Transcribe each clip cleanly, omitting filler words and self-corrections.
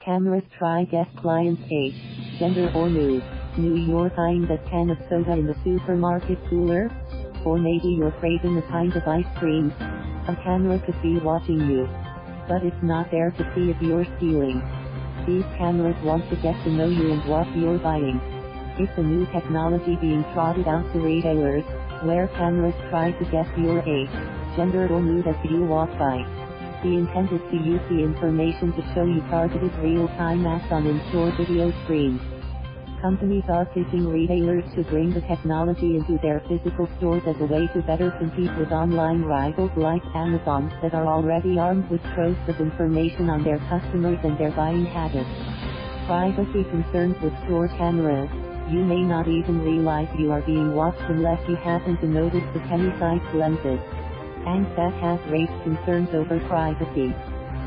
Cameras try guess client's age, gender or mood. New York eyeing that can of soda in the supermarket cooler? Or maybe you're craving a pint of ice cream. A camera could be watching you, but it's not there to see if you're stealing. These cameras want to get to know you and what you're buying. It's a new technology being trotted out to retailers, where cameras try to guess your age, gender or mood as you walk by. The intent is to use the information to show you targeted real-time ads on in-store video screens. Companies are pitching retailers to bring the technology into their physical stores as a way to better compete with online rivals like Amazon that are already armed with troves of information on their customers and their buying habits. Privacy concerns with store cameras. You may not even realize you are being watched unless you happen to notice the penny-sized lenses. And that has raised concerns over privacy.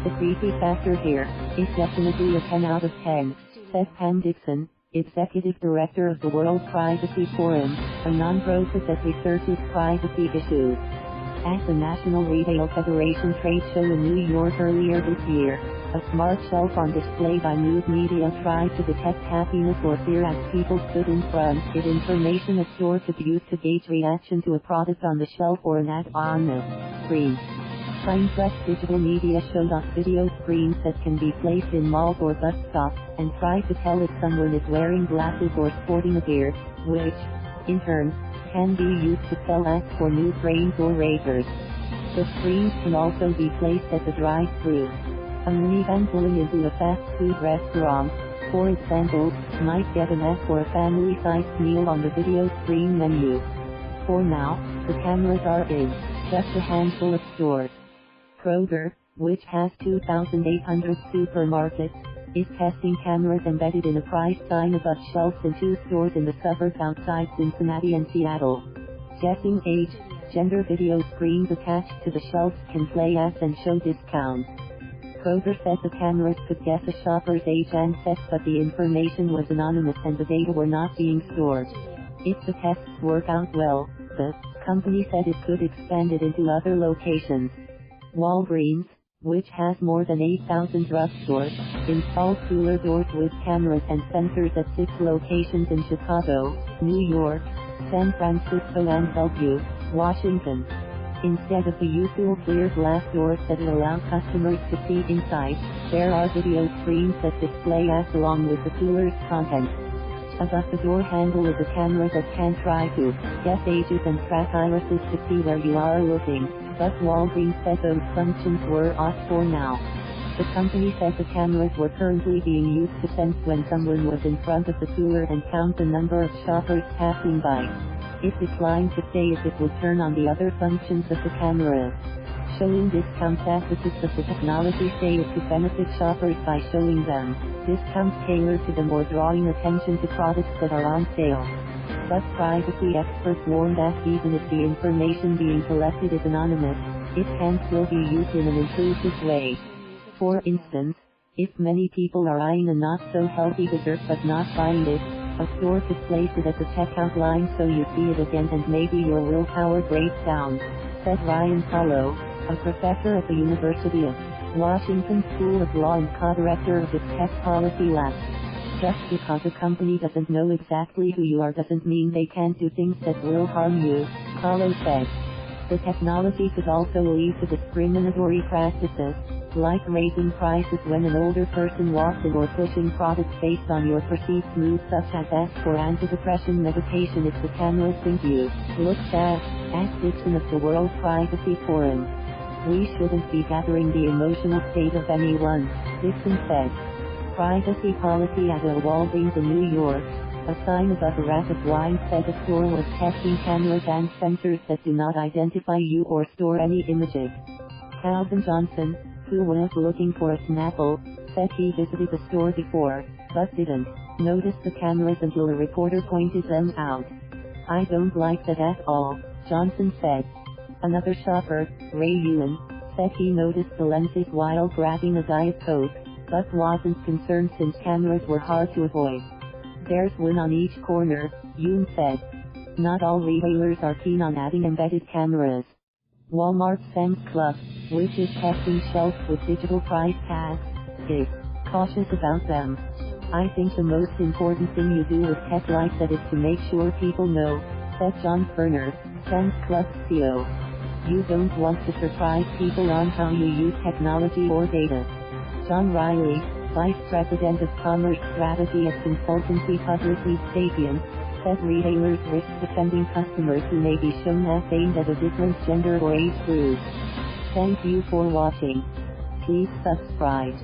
The creepy factor here is definitely a 10 out of 10, says Pam Dixon, Executive Director of the World Privacy Forum, a non-profit that researches privacy issues. At the National Retail Federation trade show in New York earlier this year, a smart shelf on display by news media tried to detect happiness or fear as people stood in front. It information a store could use to gauge reaction to a product on the shelf or an ad on the screen. Fineplex Digital Media showed off video screens that can be placed in malls or bus stops, and try to tell if someone is wearing glasses or sporting a beard, which, in turn, can be used to sell ads for new frames or razors. The screens can also be placed at the drive-thru. A minivan pulling into a fast food restaurant, for example, might get an ad for a family-sized meal on the video screen menu. For now, the cameras are in just a handful of stores. Kroger, which has 2,800 supermarkets, is testing cameras embedded in a price sign above shelves in 2 stores in the suburbs outside Cincinnati and Seattle. Guessing age, gender video screens attached to the shelves can play ads and show discounts. Kroger said the cameras could guess a shopper's age and sex, but the information was anonymous and the data were not being stored. If the tests work out well, the company said it could expand it into other locations. Walgreens, which has more than 8,000 drugstores, installed cooler doors with cameras and sensors at 6 locations in Chicago, New York, San Francisco and Bellevue, Washington. Instead of the usual clear glass doors that allow customers to see inside, there are video screens that display ads along with the cooler's contents. Above the door handle is a camera that can try to guess ages and track irises to see where you are looking, but Walgreens said those functions were off for now. The company said the cameras were currently being used to sense when someone was in front of the cooler and count the number of shoppers passing by. It declined to say if it would turn on the other functions of the cameras. Showing discounts. Advocates of the technology say it could benefit shoppers by showing them discounts tailored to them or drawing attention to products that are on sale. But privacy experts warn that even if the information being collected is anonymous, it can still be used in an intrusive way. For instance, if many people are eyeing a not-so-healthy dessert but not buying it, a store could place it at the checkout line so you see it again and maybe your willpower breaks down, said Ryan Paulo, a professor at the University of Washington School of Law and co-director of its Tech Policy Lab. Just because a company doesn't know exactly who you are doesn't mean they can't do things that will harm you, Paulo said. The technology could also lead to discriminatory practices, like raising prices when an older person walks in or pushing products based on your perceived mood, such as ask for antidepressant medication if the cameras think you look sad, asked Dixon of the World Privacy Forum. We shouldn't be gathering the emotional state of anyone, Dixon said. Privacy policy at a Walgreens in New York. A sign above a rack of wine said the store was testing cameras and sensors that do not identify you or store any images. Calvin Johnson, who was looking for a Snapple, said he visited the store before, but didn't notice the cameras until a reporter pointed them out. I don't like that at all, Johnson said. Another shopper, Ray Ewan, said he noticed the lenses while grabbing a Diet Coke, but wasn't concerned since cameras were hard to avoid. There's one on each corner, Ewan said. Not all retailers are keen on adding embedded cameras. Walmart's Sam's Club, which is testing shelves with digital price tags, is cautious about them. I think the most important thing you do with tech like that is to make sure people know, said John Furner, Sam's Club CEO. You don't want to surprise people on how you use technology or data. John Riley, Vice President of Commerce Strategy at consultancy Publicis Sapient, said retailers risk offending customers who may be shown ads aimed at a different gender or age group. Thank you for watching. Please subscribe.